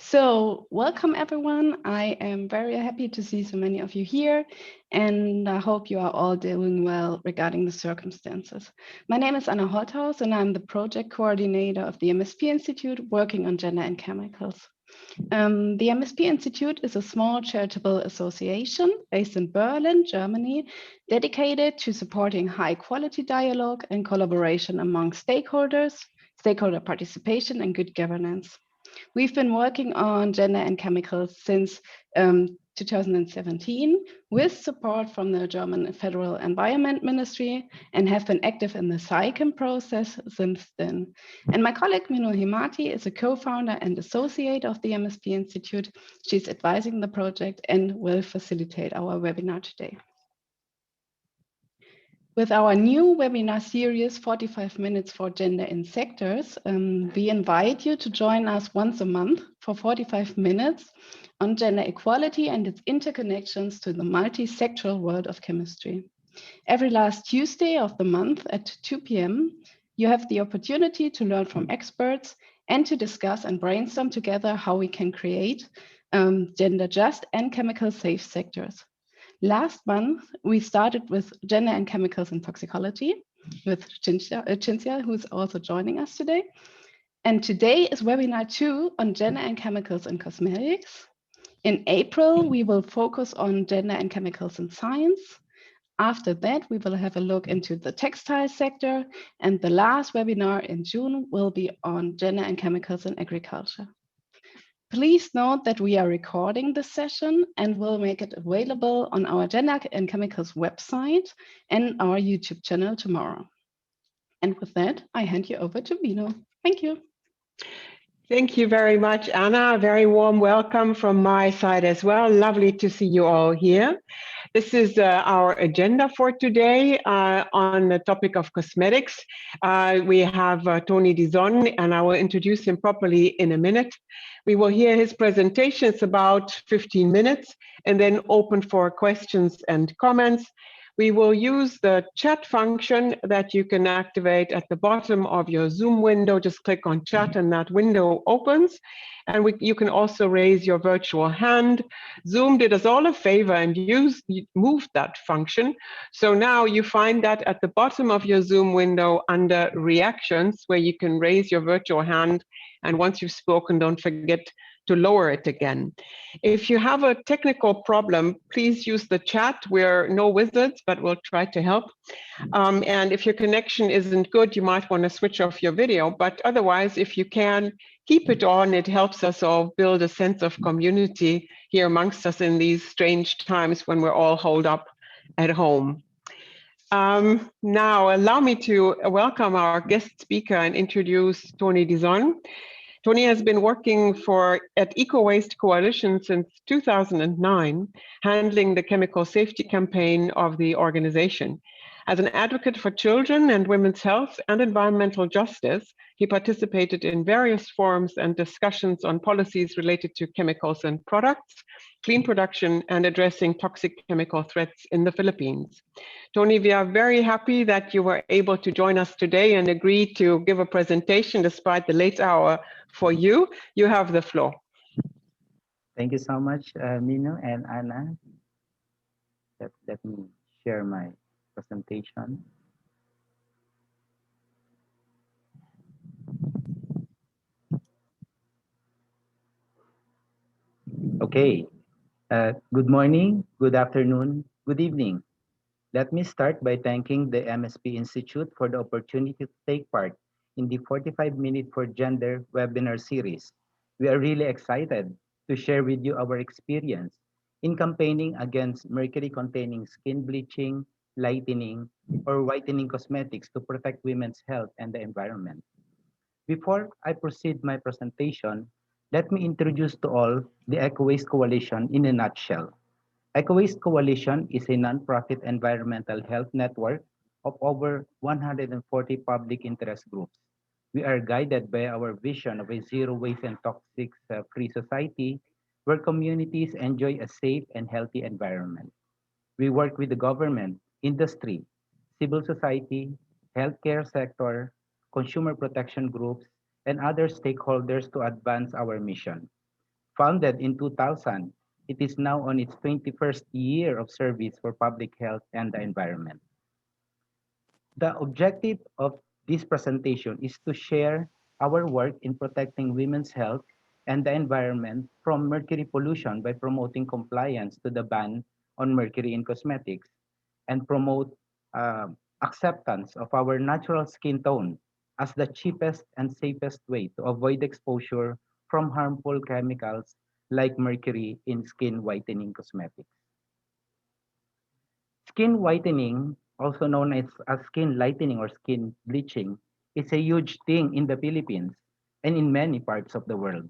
So, welcome everyone. I am very happy to see so many of you here, and I hope you are all doing well regarding the circumstances. My name is Anna Holthaus, and I'm the project coordinator of the MSP Institute working on gender and chemicals. The MSP Institute is a small charitable association based in Berlin, Germany, dedicated to supporting high quality dialogue and collaboration among stakeholders, stakeholder participation, and good governance. We've been working on gender and chemicals since 2017 with support from the German Federal Environment Ministry and have been active in the SAICM process since then. And my colleague Minu Himati is a co-founder and associate of the MSP Institute. She's advising the project and will facilitate our webinar today. With our new webinar series, 45 Minutes for Gender in Sectors, we invite you to join us once a month for 45 minutes on gender equality and its interconnections to the multi-sectoral world of chemistry. Every last Tuesday of the month at 2 p.m., you have the opportunity to learn from experts and to discuss and brainstorm together how we can create gender just and chemical safe sectors. Last month, we started with gender and chemicals in toxicology with Cinzia, who's also joining us today. And today is webinar 2 on gender and chemicals in cosmetics. In April, we will focus on gender and chemicals in science. After that, we will have a look into the textile sector. And the last webinar in June will be on gender and chemicals in agriculture. Please note that we are recording this session and will make it available on our Gender and Chemicals website and our YouTube channel tomorrow. And with that, I hand you over to Bino. Thank you. Thank you very much, Anna. A very warm welcome from my side as well. Lovely to see you all here. This is our agenda for today on the topic of cosmetics. We have Thony Dizon, and I will introduce him properly in a minute. We will hear his presentation. It's about 15 minutes, and then open for questions and comments. We will use the chat function that you can activate at the bottom of your Zoom window. Just click on chat and that window opens. And you can also raise your virtual hand. Zoom did us all a favor and moved that function. So now you find that at the bottom of your Zoom window under reactions, where you can raise your virtual hand. And once you've spoken, don't forget to lower it again. If you have a technical problem, please use the chat. We're no wizards, but we'll try to help. And if your connection isn't good, you might want to switch off your video. But otherwise, if you can, keep it on. It helps us all build a sense of community here amongst us in these strange times when we're all holed up at home. Now, allow me to welcome our guest speaker and introduce Thony Dizon. Thony has been working at Ecowaste Coalition since 2009, handling the chemical safety campaign of the organization. As an advocate for children and women's health and environmental justice, he participated in various forums and discussions on policies related to chemicals and products, clean production, and addressing toxic chemical threats in the Philippines. Thony, we are very happy that you were able to join us today and agree to give a presentation despite the late hour for you. You have the floor. Thank you so much, Mino and Anna. Let me share my presentation. Okay. Good morning, good afternoon, good evening. Let me start by thanking the MSP Institute for the opportunity to take part in the 45 Minute for Gender webinar series. We are really excited to share with you our experience in campaigning against mercury-containing skin bleaching, lightening, or whitening cosmetics to protect women's health and the environment. Before I proceed my presentation, let me introduce to all the Ecowaste Coalition in a nutshell. Ecowaste Coalition is a nonprofit environmental health network of over 140 public interest groups. We are guided by our vision of a zero waste and toxic-free society where communities enjoy a safe and healthy environment. We work with the government, industry, civil society, healthcare sector, consumer protection groups, and other stakeholders to advance our mission. Founded in 2000, it is now on its 21st year of service for public health and the environment. The objective of this presentation is to share our work in protecting women's health and the environment from mercury pollution by promoting compliance to the ban on mercury in cosmetics and promote uh, acceptance of our natural skin tone as the cheapest and safest way to avoid exposure from harmful chemicals like mercury in skin whitening cosmetics. Skin whitening, also known as skin lightening or skin bleaching, is a huge thing in the Philippines and in many parts of the world.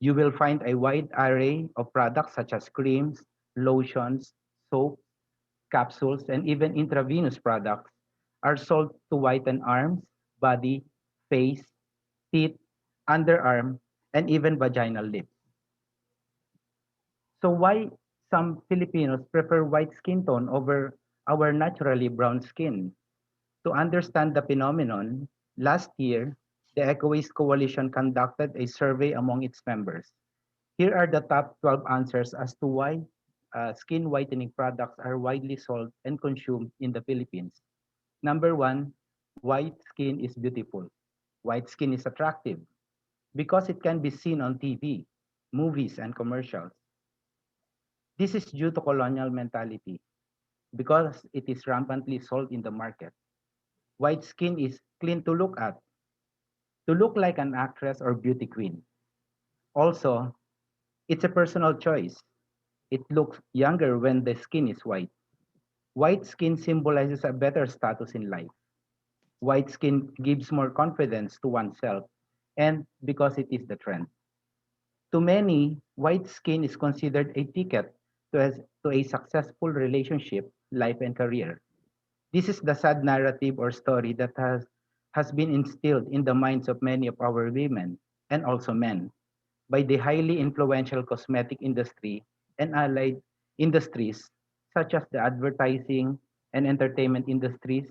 You will find a wide array of products such as creams, lotions, soap, capsules, and even intravenous products are sold to whiten arms, body, face, teeth, underarm, and even vaginal lips. So why some Filipinos prefer white skin tone over our naturally brown skin? To understand the phenomenon, last year, the Ecowaste Coalition conducted a survey among its members. Here are the top 12 answers as to why skin whitening products are widely sold and consumed in the Philippines. Number one, white skin is beautiful. White skin is attractive because it can be seen on TV, movies, and commercials. This is due to colonial mentality because it is rampantly sold in the market. White skin is clean to look like an actress or beauty queen. Also, it's a personal choice. It looks younger when the skin is white. White skin symbolizes a better status in life. White skin gives more confidence to oneself, and because it is the trend. To many, white skin is considered a ticket to a successful relationship, life, and career. This is the sad narrative or story that has been instilled in the minds of many of our women and also men by the highly influential cosmetic industry and allied industries such as the advertising and entertainment industries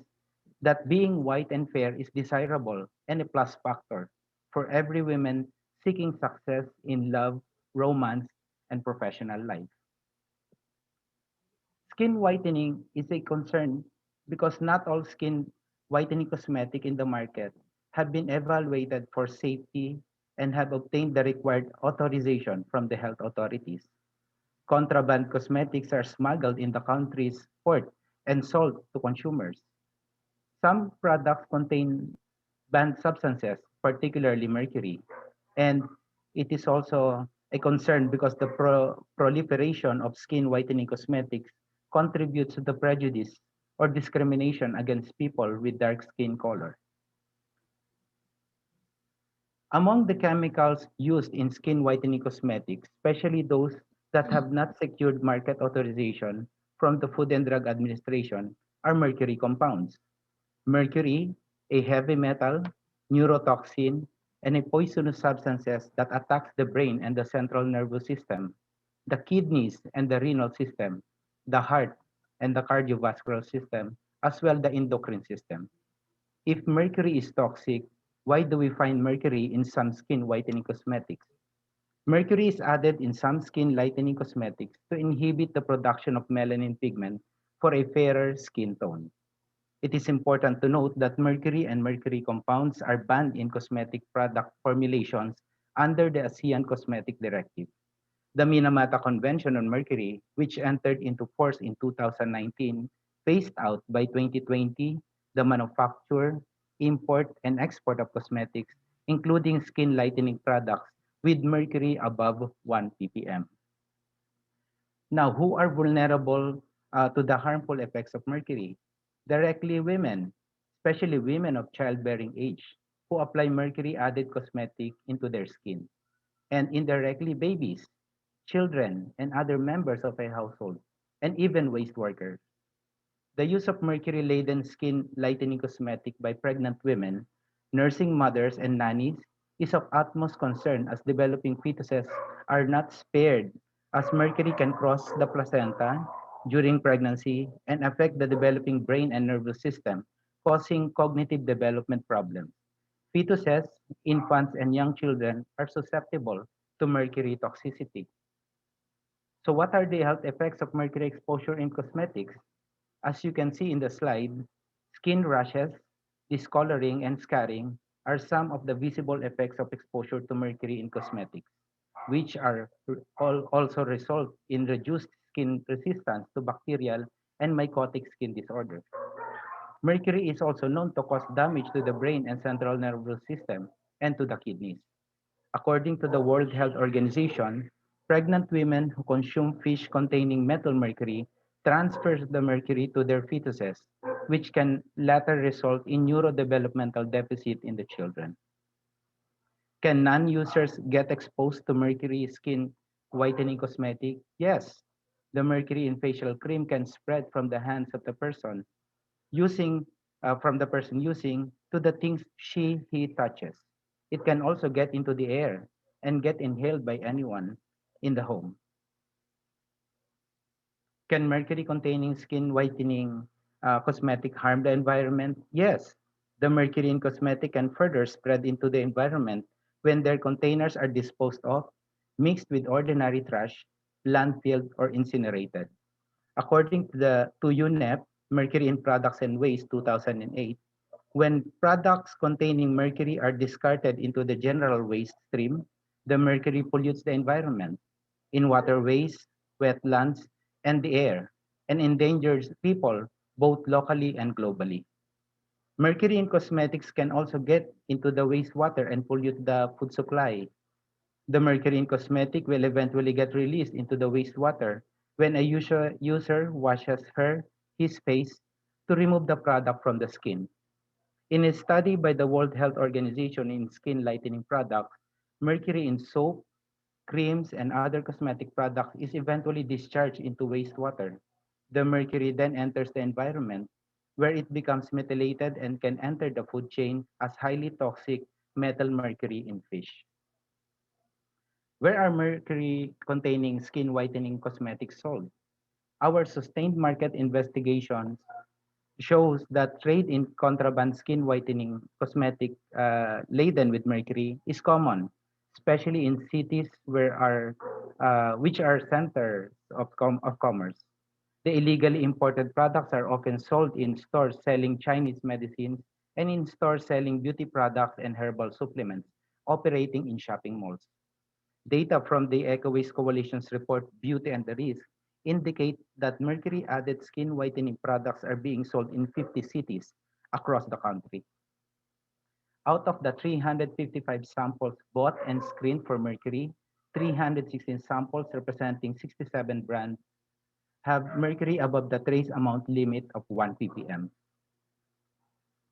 that being white and fair is desirable and a plus factor for every woman seeking success in love, romance, and professional life. Skin whitening is a concern because not all skin whitening cosmetic in the market have been evaluated for safety and have obtained the required authorization from the health authorities. Contraband cosmetics are smuggled in the country's port and sold to consumers. Some products contain banned substances, particularly mercury, and it is also a concern because the proliferation of skin whitening cosmetics contributes to the prejudice or discrimination against people with dark skin color. Among the chemicals used in skin whitening cosmetics, especially those that have not secured market authorization from the Food and Drug Administration, are mercury compounds. Mercury, a heavy metal, neurotoxin, and a poisonous substances that attacks the brain and the central nervous system, the kidneys and the renal system, the heart and the cardiovascular system, as well the endocrine system. If mercury is toxic, why do we find mercury in some skin whitening cosmetics? Mercury is added in some skin lightening cosmetics to inhibit the production of melanin pigment for a fairer skin tone. It is important to note that mercury and mercury compounds are banned in cosmetic product formulations under the ASEAN Cosmetic Directive. The Minamata Convention on Mercury, which entered into force in 2019, phased out by 2020 the manufacture, import, and export of cosmetics, including skin lightening products with mercury above 1 ppm. Now, who are vulnerable to the harmful effects of mercury? Directly women, especially women of childbearing age, who apply mercury added cosmetic into their skin. And indirectly babies, children, and other members of a household, and even waste workers. The use of mercury-laden skin lightening cosmetic by pregnant women, nursing mothers, and nannies is of utmost concern as developing fetuses are not spared as mercury can cross the placenta during pregnancy and affect the developing brain and nervous system, causing cognitive development problems. Fetuses, infants, and young children are susceptible to mercury toxicity. So what are the health effects of mercury exposure in cosmetics? As you can see in the slide, skin rashes, discoloring, and scarring are some of the visible effects of exposure to mercury in cosmetics, which are also result in reduced skin resistance to bacterial and mycotic skin disorders. Mercury is also known to cause damage to the brain and central nervous system and to the kidneys. According to the World Health Organization, pregnant women who consume fish containing methyl mercury transfers the mercury to their fetuses, which can later result in neurodevelopmental deficit in the children. Can non-users get exposed to mercury skin whitening cosmetic? Yes. The mercury in facial cream can spread from the hands of the person using to the things he touches. It can also get into the air and get inhaled by anyone in the home. Can mercury containing skin whitening cosmetic harm the environment? Yes. The mercury in cosmetic can further spread into the environment when their containers are disposed of, mixed with ordinary trash, landfilled, or incinerated. According to UNEP, Mercury in Products and Waste 2008, when products containing mercury are discarded into the general waste stream, the mercury pollutes the environment in waterways, wetlands, and the air, and endangers people both locally and globally. Mercury in cosmetics can also get into the wastewater and pollute the food supply. The mercury in cosmetic will eventually get released into the wastewater when a user washes his face to remove the product from the skin. In a study by the World Health Organization in skin lightening products, mercury in soap, creams, and other cosmetic products is eventually discharged into wastewater. The mercury then enters the environment, where it becomes methylated and can enter the food chain as highly toxic methyl mercury in fish. Where are mercury containing skin whitening cosmetics sold? Our sustained market investigations shows that trade in contraband skin whitening cosmetic laden with mercury is common, especially in cities which are centers of commerce. The illegally imported products are often sold in stores selling Chinese medicines and in stores selling beauty products and herbal supplements operating in shopping malls. Data from the Ecowaste Coalition's report Beauty and the Risk indicate that mercury-added skin whitening products are being sold in 50 cities across the country. Out of the 355 samples bought and screened for mercury, 316 samples representing 67 brands have mercury above the trace amount limit of 1 ppm.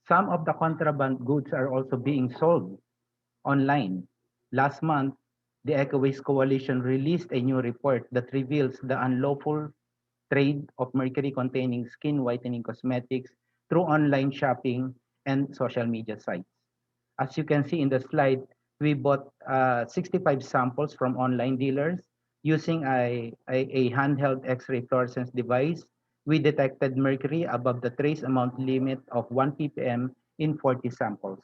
Some of the contraband goods are also being sold online. Last month, the Ecowaste Coalition released a new report that reveals the unlawful trade of mercury-containing skin whitening cosmetics through online shopping and social media sites. As you can see in the slide, we bought 65 samples from online dealers using a handheld X-ray fluorescence device. We detected mercury above the trace amount limit of 1 ppm in 40 samples,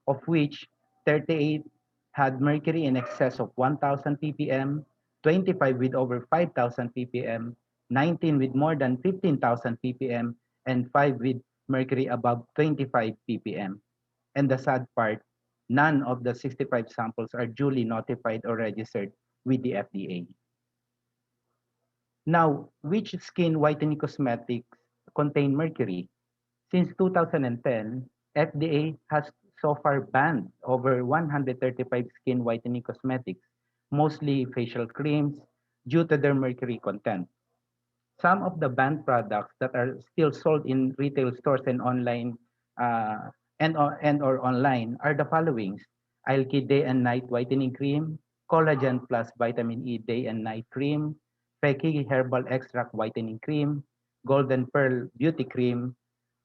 of which 38 had mercury in excess of 1,000 ppm, 25 with over 5,000 ppm, 19 with more than 15,000 ppm, and 5 with mercury above 25 ppm. And the sad part, none of the 65 samples are duly notified or registered with the FDA. Now, which skin whitening cosmetics contain mercury? Since 2010, FDA has so far banned over 135 skin whitening cosmetics, mostly facial creams, due to their mercury content. Some of the banned products that are still sold in retail stores and online uh, and or online are the following: Alki Day and Night Whitening Cream, Collagen Plus Vitamin E Day and Night Cream, Peki Herbal Extract Whitening Cream, Golden Pearl Beauty Cream,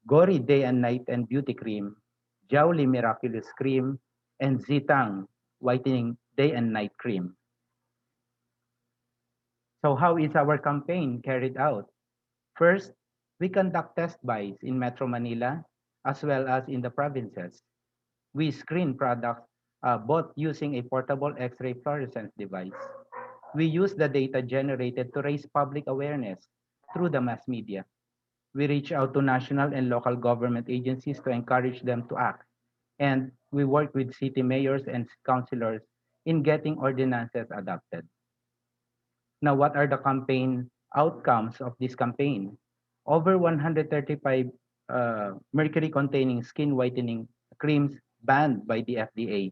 Gori Day and Night and Beauty Cream, Jowli Miraculous Cream, and Zitang Whitening Day and Night Cream. So how is our campaign carried out? First, we conduct test buys in Metro Manila as well as in the provinces. We screen products both using a portable X-ray fluorescence device. We use the data generated to raise public awareness through the mass media. We reach out to national and local government agencies to encourage them to act. And we work with city mayors and councilors in getting ordinances adopted. Now, what are the campaign outcomes of this campaign? Over 135 mercury-containing skin whitening creams banned by the FDA,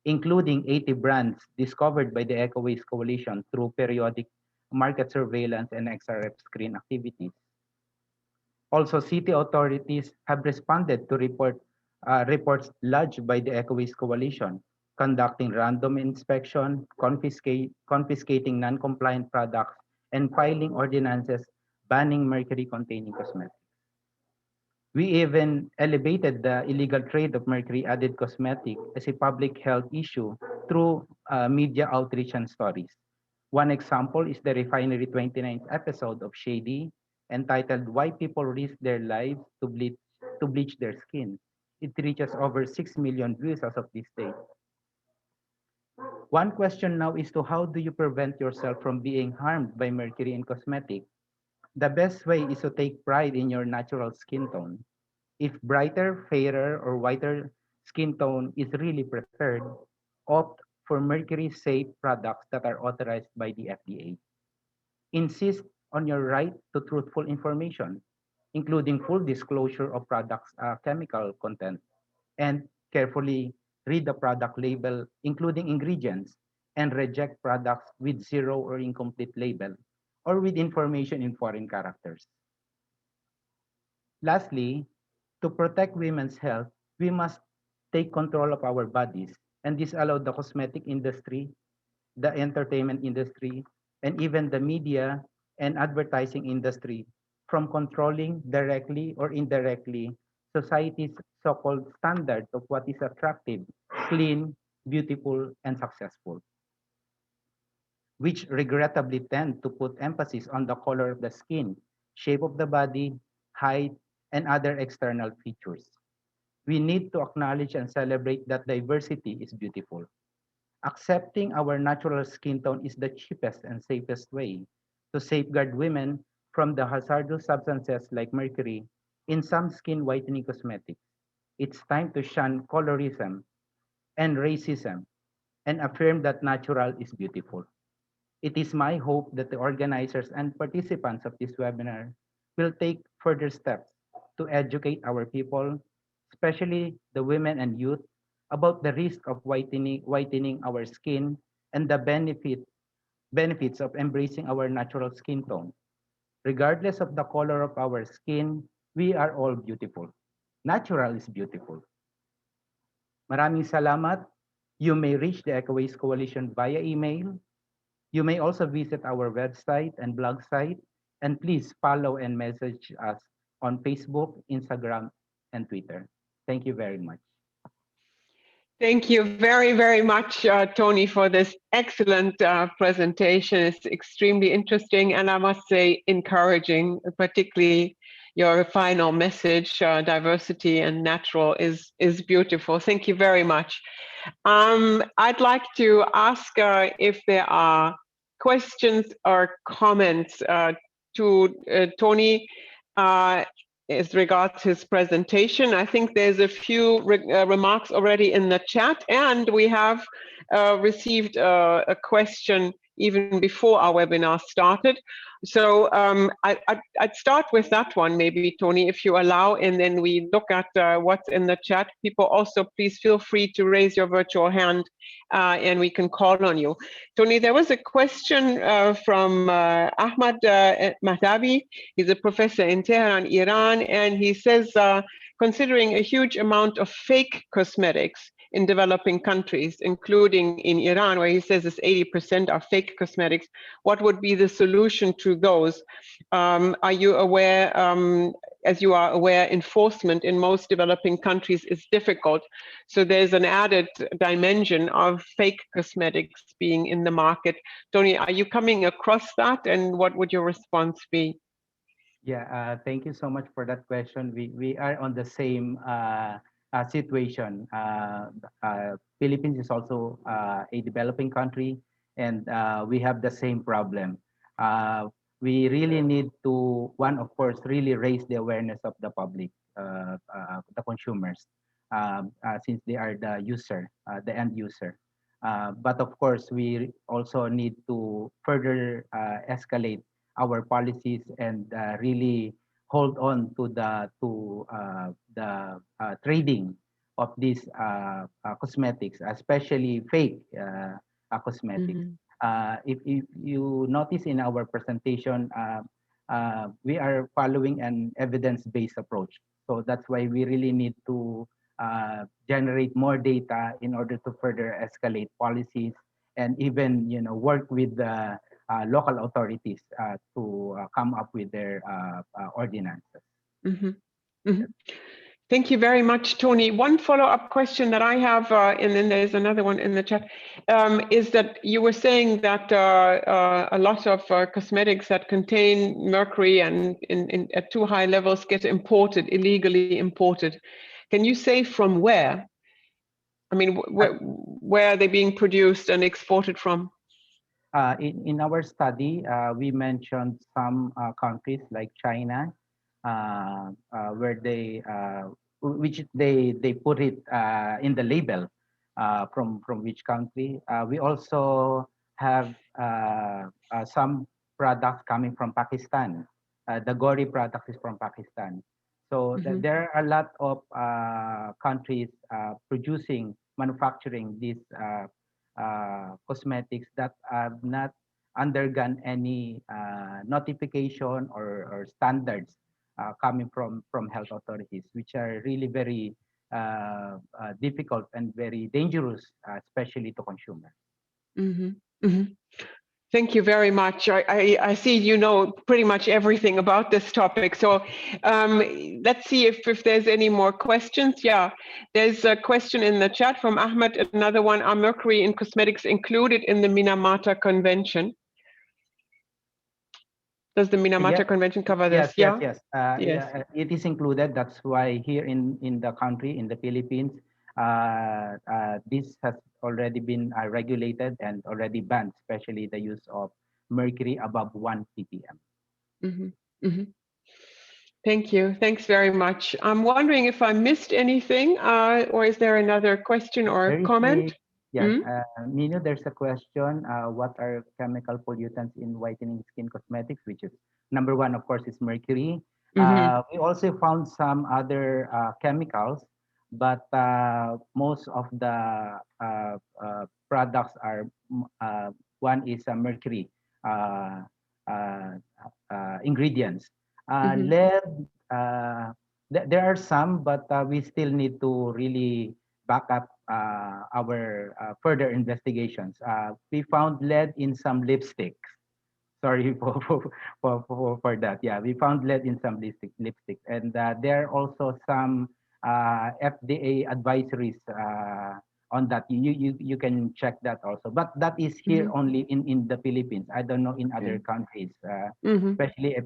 including 80 brands discovered by the Ecowaste Coalition through periodic market surveillance and XRF screen activities. Also, city authorities have responded to reports lodged by the Ecowaste Coalition, conducting random inspection, confiscating non-compliant products, and filing ordinances banning mercury-containing cosmetics. We even elevated the illegal trade of mercury-added cosmetic as a public health issue through media outreach and stories. One example is the Refinery 29th episode of Shady, entitled Why People Risk Their Lives to Bleach Their Skin. It reaches over 6 million views as of this day. One question now is to how do you prevent yourself from being harmed by mercury in cosmetic? The best way is to take pride in your natural skin tone. If brighter, fairer, or whiter skin tone is really preferred, opt for mercury-safe products that are authorized by the FDA. Insist on your right to truthful information, including full disclosure of products' chemical content, and carefully read the product label, including ingredients, and reject products with zero or incomplete label, or with information in foreign characters. Lastly, to protect women's health, we must take control of our bodies, and this allowed the cosmetic industry, the entertainment industry, and even the media and advertising industry from controlling directly or indirectly society's so-called standard of what is attractive, clean, beautiful, and successful, which regrettably tend to put emphasis on the color of the skin, shape of the body, height, and other external features. We need to acknowledge and celebrate that diversity is beautiful. Accepting our natural skin tone is the cheapest and safest way to safeguard women from the hazardous substances like mercury in some skin whitening cosmetics. It's time to shun colorism and racism and affirm that natural is beautiful. It is my hope that the organizers and participants of this webinar will take further steps to educate our people, especially the women and youth, about the risk of whitening our skin and the benefits of embracing our natural skin tone. Regardless of the color of our skin, we are all beautiful. Natural is beautiful. Maraming salamat. You may reach the Ecowaste Coalition via email. You may also visit our website and blog site, and please follow and message us on Facebook, Instagram, and Twitter. Thank you very much. Thank you very, very much, Thony, for this excellent presentation. It's extremely interesting and I must say encouraging, particularly your final message, diversity and natural is beautiful. Thank you very much. I'd like to ask if there are questions or comments to Thony as regards his presentation. I think there's a few remarks already in the chat, and we have received a question even before our webinar started. So I'd start with that one, maybe, Thony, if you allow, and then we look at what's in the chat. People also, please feel free to raise your virtual hand and we can call on you. Thony, there was a question from Ahmad Mahdavi. He's a professor in Tehran, Iran, and he says, considering a huge amount of fake cosmetics in developing countries, including in Iran, where he says it's 80% are fake cosmetics, what would be the solution to those? Are you aware, as you are aware, enforcement in most developing countries is difficult. So there's an added dimension of fake cosmetics being in the market. Thony, are you coming across that, and what would your response be? Yeah, thank you so much for that question. We are on the same situation. Philippines is also a developing country, and we have the same problem. Uh, we really need to, one, of course, really raise the awareness of the public, the consumers, since they are the user, the end user. But of course, we also need to further escalate our policies and really hold on to the trading of these cosmetics, especially fake cosmetics. Mhm. If you notice in our presentation, we are following an evidence-based approach. So that's why we really need to generate more data in order to further escalate policies and even work with the local authorities to come up with their ordinances. Mhm. Mhm. Thank you very much, Tony. One follow-up question that I have, and then there's another one in the chat, is that you were saying that a lot of cosmetics that contain mercury and at too high levels get imported, illegally imported. Can you say from where? I mean, where are they being produced and exported from? In our study, we mentioned some countries like China, where which they put it in the label from which country. We also have some products coming from Pakistan. The Gori product is from Pakistan. So Mhm. there are a lot of countries manufacturing these cosmetics that have not undergone any notification or standards coming from health authorities, which are really very difficult and very dangerous, especially to consumers. Mhm. Mhm. Thank you very much. I see you know pretty much everything about this topic. So let's see if there's any more questions. Yeah, there's a question in the chat from Ahmed, another one. Are mercury in cosmetics included in the Minamata Convention? Does the Minamata Yeah, Convention cover this? yes, yes, Yeah? yes. Yes. It is included. That's why here in the country, in the Philippines, this has already been regulated and already banned, especially the use of mercury above 1 ppm. Mhm. Mhm. Thank you. Thanks very much. I'm wondering if I missed anything, or is there another question or There is comment? a Yes, Nino, there's a question. What are chemical pollutants in whitening skin cosmetics? Which is number one, of course, is mercury. Mm-hmm. We also found some other chemicals, but most of the products are one is mercury uh, uh, ingredients. Mm-hmm. Lead, there are some, but we still need to really back up our further investigations. We found lead in some lipsticks. Sorry for that. Yeah, we found lead in some lipstick, and there are also some FDA advisories on that. You can check that also. But that is here Mm-hmm. only in the Philippines. I don't know in Yeah. other countries, Mm-hmm. especially if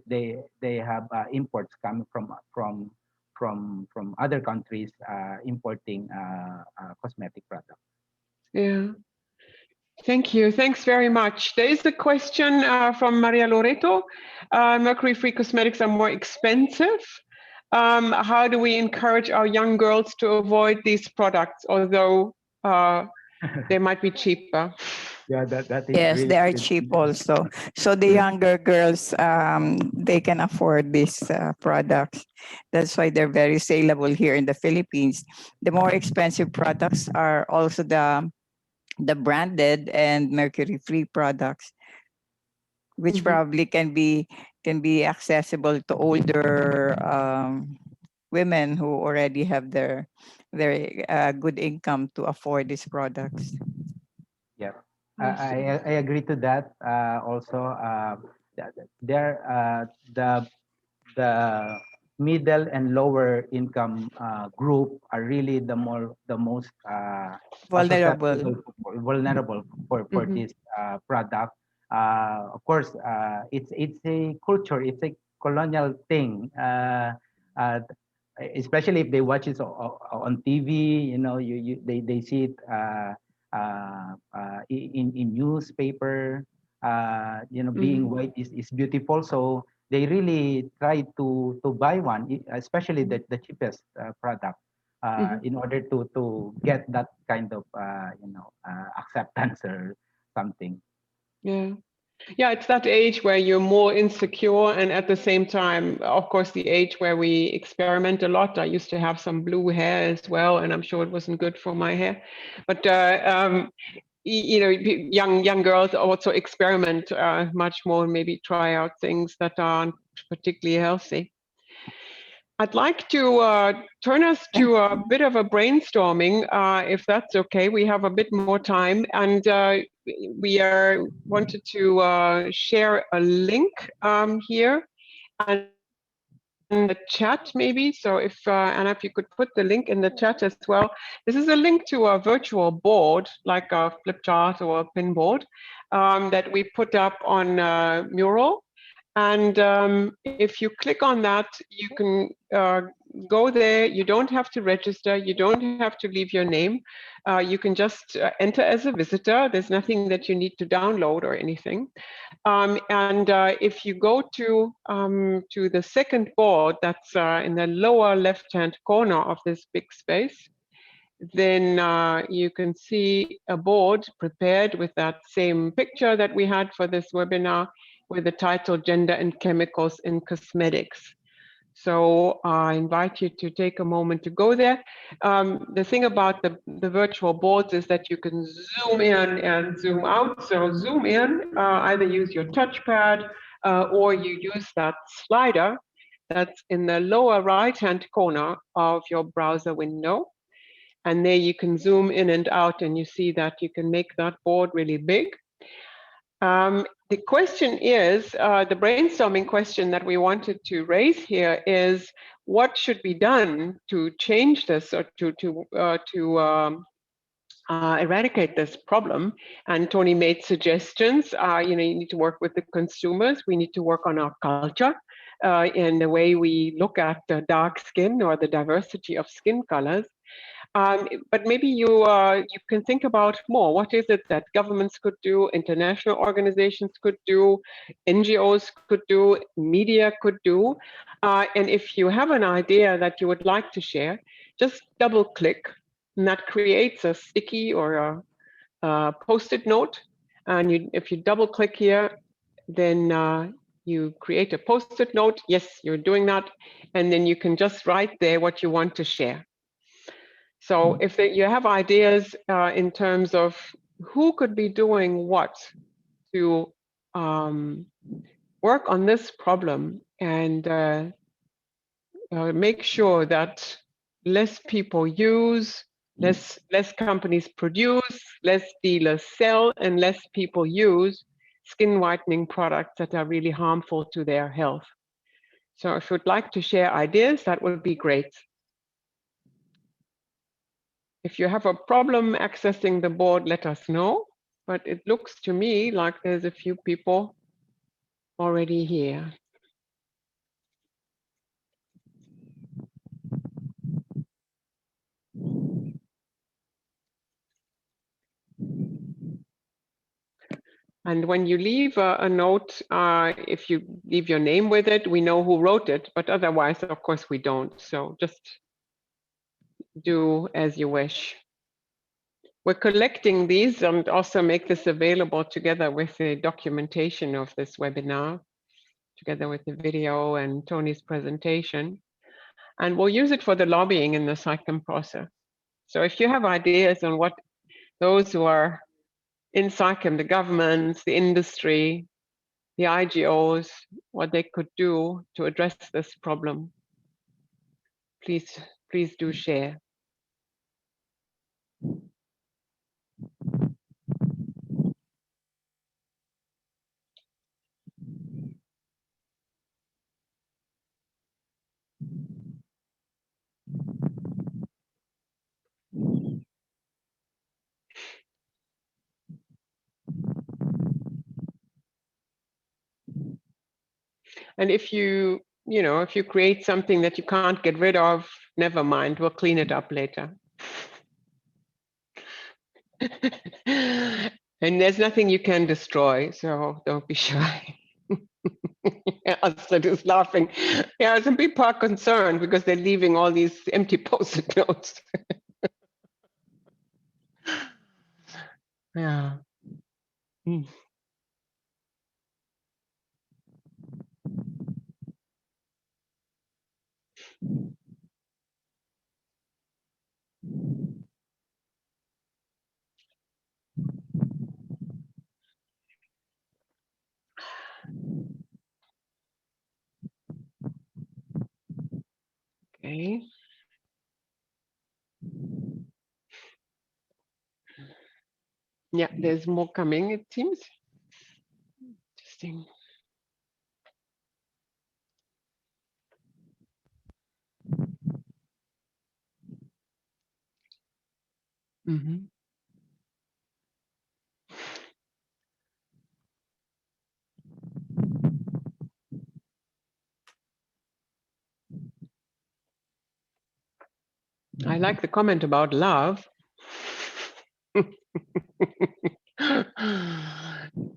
they have imports coming from other countries importing cosmetic products. Yeah. Thank you. Thanks very much. There is a question from Maria Loreto. Mercury-free cosmetics are more expensive. How do we encourage our young girls to avoid these products, although they might be cheaper? Yeah, that is Yes, really they are good. cheap also. So the younger girls, they can afford these products. That's why they're very saleable here in the Philippines. The more expensive products are also the branded and mercury-free products, which Mhm. probably can be accessible to older women who already have their good income to afford these products. Yeah, I see. I agree to that. Also, there the middle and lower income group are really the most Vulnerable. susceptible, vulnerable for Mhm. this product. Of course, it's a culture, it's a colonial thing. Uh, especially if they watch it on TV, you know, they see it in newspaper. You know, being white is beautiful, so they really try to buy one, especially the cheapest product, in order to get that kind of you know, acceptance or something. Yeah. Yeah, it's that age where you're more insecure, and at the same time, of course, the age where we experiment a lot. I used to have some blue hair as well, and I'm sure it wasn't good for my hair. But you know, young girls also experiment much more, maybe try out things that aren't particularly healthy. I'd like to turn us to a bit of a brainstorming, if that's okay. We have a bit more time, and we wanted to share a link here and the chat maybe. So if Anna, if you could put the link in the chat as well. This is a link to a virtual board, like a flip chart or a pin board, that we put up on Mural. And if you click on that, you can go there. You don't have to register. You don't have to leave your name. You can just enter as a visitor. There's nothing that you need to download or anything. And if you go to the second board, that's in the lower left-hand corner of this big space, then you can see a board prepared with that same picture that we had for this webinar, with the title Gender and Chemicals in Cosmetics. So I invite you to take a moment to go there. The thing about the virtual boards is that you can zoom in and zoom out. So zoom in, either use your touchpad or you use that slider that's in the lower right-hand corner of your browser window. And there you can zoom in and out, and you see that you can make that board really big. The question is, the brainstorming question that we wanted to raise here is, what should be done to change this or to eradicate this problem? And Thony made suggestions. You know, you need to work with the consumers. We need to work on our culture in the way we look at the dark skin or the diversity of skin colors. But maybe you can think about more. What is it that governments could do, international organizations could do, NGOs could do, media could do? And if you have an idea that you would like to share, just double click, and that creates a sticky or a post-it note. And if you double click here, then you create a post-it note. Yes, you're doing that. And then you can just write there what you want to share. So if you have ideas in terms of who could be doing what to work on this problem and make sure that less people use, less companies produce, less dealers sell, and less people use skin whitening products that are really harmful to their health. So if you'd like to share ideas, that would be great. If you have a problem accessing the board, let us know. But it looks to me like there's a few people already here. And when you leave a note, if you leave your name with it, we know who wrote it, but otherwise, of course, we don't. So just do as you wish. We're collecting these and also make this available together with the documentation of this webinar, together with the video and Thony's presentation. And we'll use it for the lobbying in the SAICM process. So if you have ideas on what those who are in SAICM, the governments, the industry, the IGOs, what they could do to address this problem, please do share. And if you you know, if you create something that you can't get rid of, never mind, we'll clean it up later. And there's nothing you can destroy, so don't be shy. Astrid is laughing. Yeah, some people are concerned because they're leaving all these empty post-it notes. Yeah. Mm. Okay. Yeah, there's more coming, it seems. Interesting. Mm-hmm. I like the comment about love.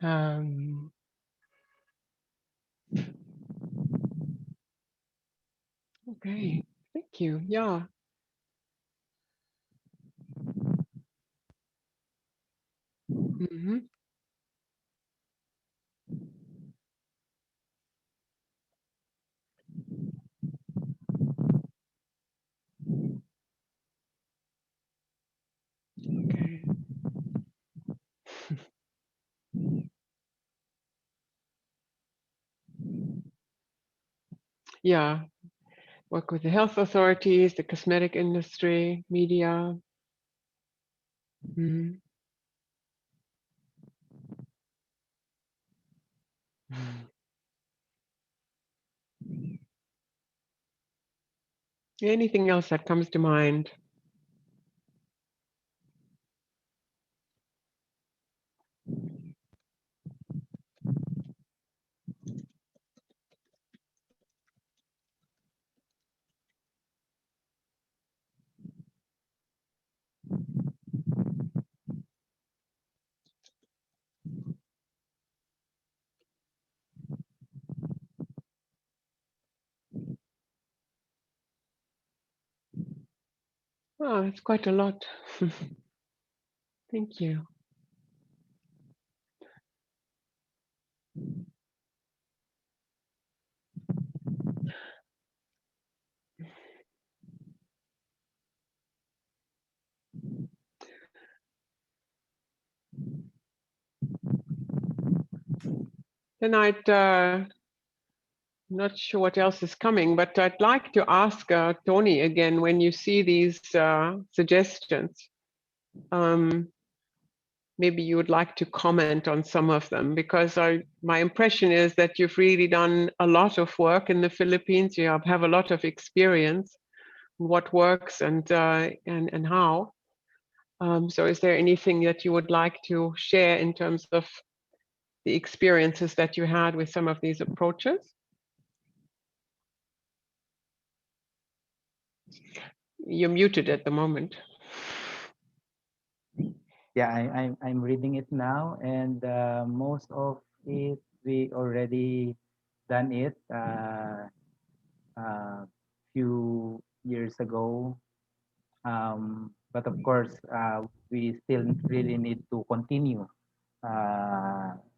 um, okay, thank you. Yeah. Mm-hmm. Okay. Yeah, work with the health authorities, the cosmetic industry, media. Mhm. Anything else that comes to mind? Oh, it's quite a lot. Thank you. Then not sure what else is coming, but I'd like to ask Thony again, when you see these suggestions, maybe you would like to comment on some of them, because my impression is that you've really done a lot of work in the Philippines. You have a lot of experience in what works and how. So is there anything that you would like to share in terms of the experiences that you had with some of these approaches? You're muted at the moment. Yeah, I'm reading it now, and most of it we already done it few years ago. But of course, we still really need to continue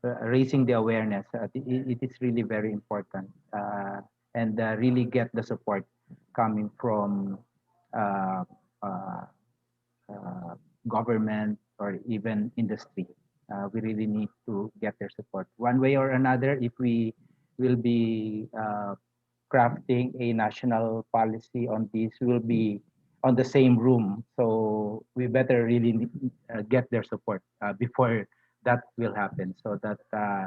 raising the awareness. It is really very important, and really get the support coming from uh, uh, government or even industry. We really need to get their support one way or another. If we will be crafting a national policy on this, will be on the same room. So we better really get their support before that will happen. So that,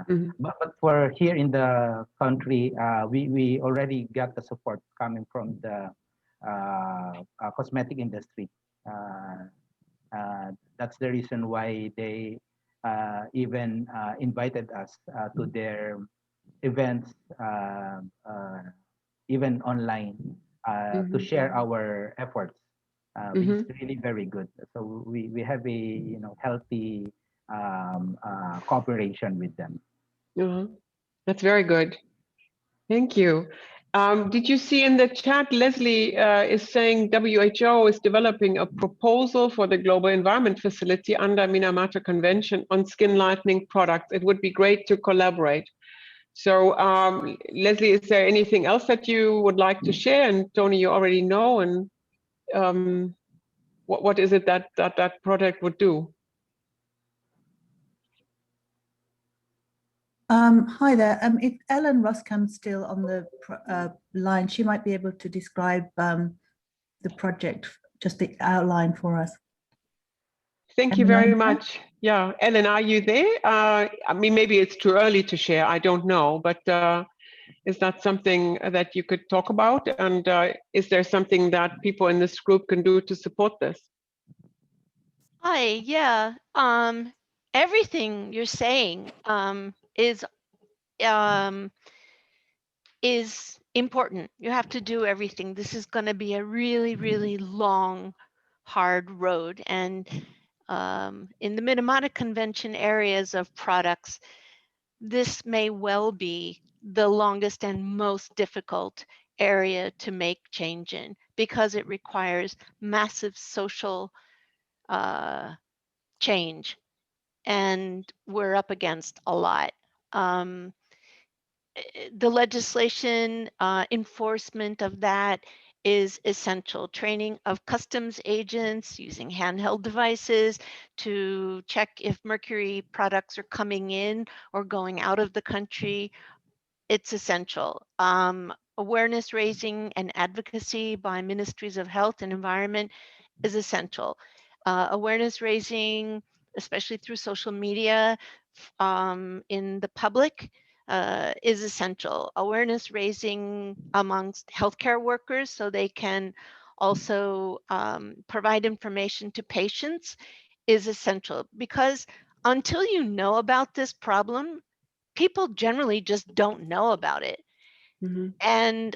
Mhm. but for here in the country, we already got the support coming from the cosmetic industry. That's the reason why they even invited us to their events even online, to share our efforts, which is really very good. So we have a healthy cooperation with them. That's very good. Thank you. Did you see in the chat, Leslie is saying WHO is developing a proposal for the Global Environment Facility under Minamata Convention on skin lightening products. It would be great to collaborate. So Leslie, is there anything else that you would like to share? And Thony, you already know. And what is it that that project would do? Hi there. If Ellen Ruscombe's still on the line, she might be able to describe the project, just the outline for us. Thank you very much. Yeah, Ellen, are you there? I mean, maybe it's too early to share. I don't know, but is that something that you could talk about? And is there something that people in this group can do to support this? Hi, yeah. Everything you're saying is important. You have to do everything. This is going to be a really, really long, hard road. And in the Minamata Convention areas of products, this may well be the longest and most difficult area to make change in, because it requires massive social change, and we're up against a lot. The legislation enforcement of that is essential. Training of customs agents using handheld devices to check if mercury products are coming in or going out of the country. It's essential. Awareness raising and advocacy by ministries of health and environment is essential. Awareness raising, especially through social media in the public, is essential. Awareness raising amongst healthcare workers so they can also provide information to patients is essential, because until you know about this problem, people generally just don't know about it. And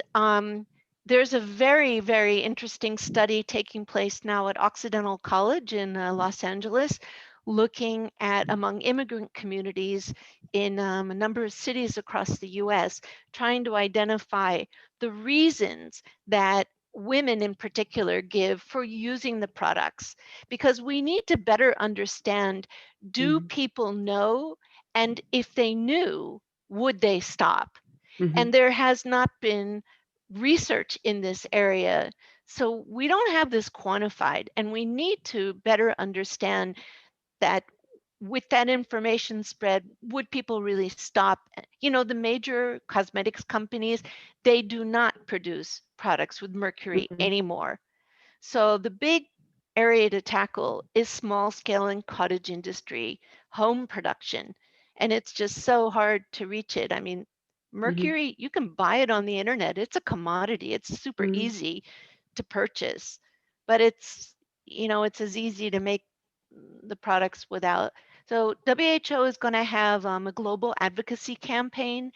there's a very, very interesting study taking place now at Occidental College in Los Angeles, looking at among immigrant communities in a number of cities across the US, trying to identify the reasons that women in particular give for using the products, because we need to better understand, do people know, and if they knew, would they stop? And there has not been research in this area. So we don't have this quantified, and we need to better understand that with that information spread, would people really stop? You know, the major cosmetics companies, they do not produce products with mercury anymore. So the big area to tackle is small scale and cottage industry, home production. And it's just so hard to reach it. I mean, mercury, you can buy it on the internet. It's a commodity. It's super easy to purchase, but it's, you know, it's as easy to make the products without. So WHO is going to have a global advocacy campaign,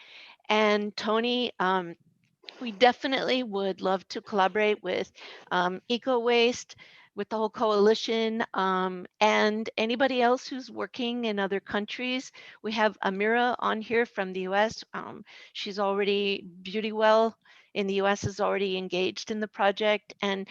and Thony, we definitely would love to collaborate with Ecowaste, with the whole coalition, and anybody else who's working in other countries. We have Amira on here from the US. She's already, Beautywell in the US is already engaged in the project. And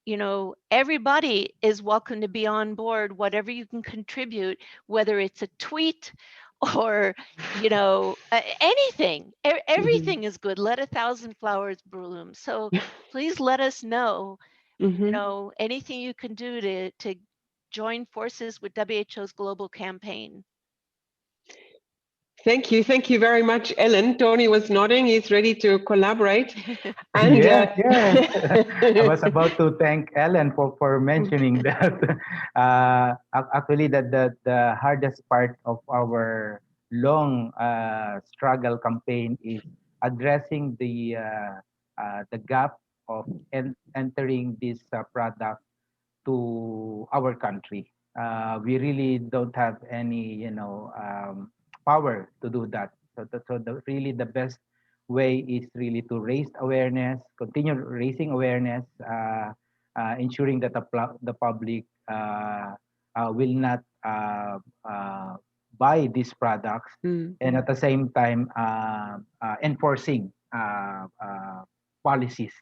you know, everybody is welcome to be on board, whatever you can contribute, whether it's a tweet or, you know, anything. Everything is good. Let 1,000 flowers bloom. So please let us know, you know, anything you can do to join forces with WHO's global campaign. Thank you very much, Ellen. Thony was nodding; he's ready to collaborate. And yes. I was about to thank Ellen for mentioning that. Actually, the hardest part of our long struggle campaign is addressing the gap of entering this product to our country. We really don't have any, power to do that. So really the best way is really to raise awareness, continue raising awareness, ensuring that the public will not buy these products, and at the same time enforcing policies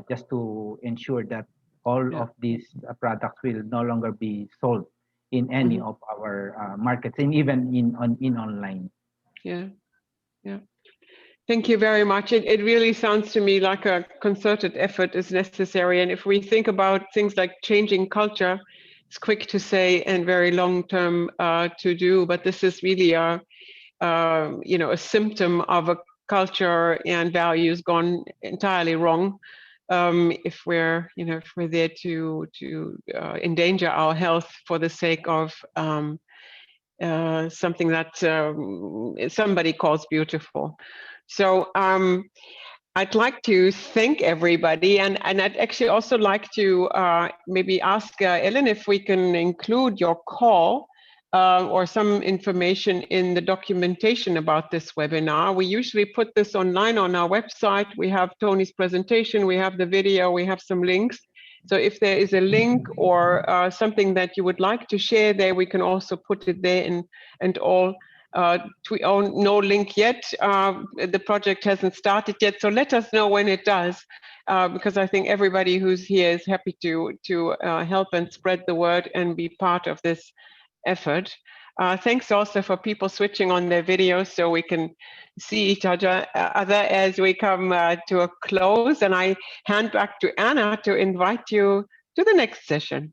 just to ensure that all of these products will no longer be sold in any of our markets, and even in online. Yeah. Thank you very much. It really sounds to me like a concerted effort is necessary. And if we think about things like changing culture, it's quick to say and very long term to do. But this is really a symptom of a culture and values gone entirely wrong. If we're there to endanger our health for the sake of something that somebody calls beautiful. So I'd like to thank everybody, and I'd actually also like to maybe ask Ellen if we can include your call or some information in the documentation about this webinar. We usually put this online on our website. We have Thony's presentation, we have the video, we have some links. So if there is a link or something that you would like to share there, we can also put it there, and all. No link yet. The project hasn't started yet, so let us know when it does, because I think everybody who's here is happy to help and spread the word and be part of this effort. Thanks also for people switching on their videos so we can see each other as we come to a close. And I hand back to Anna to invite you to the next session.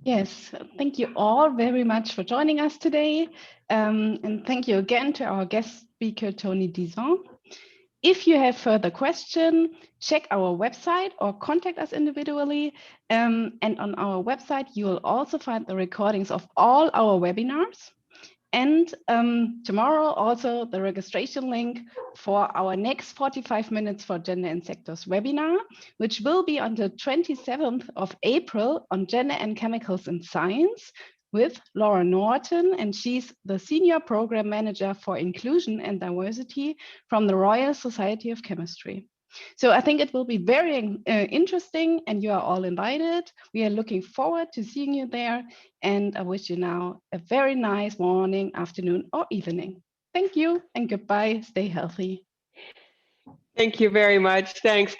Yes, thank you all very much for joining us today. And thank you again to our guest speaker, Thony Dizon. If you have further questions, check our website or contact us individually. And on our website, you will also find the recordings of all our webinars. And tomorrow also the registration link for our next 45 minutes for Gender in Sectors webinar, which will be on the 27th of April on Gender and Chemicals in Science with Laura Norton, and she's the Senior Program Manager for Inclusion and Diversity from the Royal Society of Chemistry. So I think it will be very interesting, and you are all invited. We are looking forward to seeing you there, and I wish you now a very nice morning, afternoon, or evening. Thank you and goodbye. Stay healthy. Thank you very much. Thanks.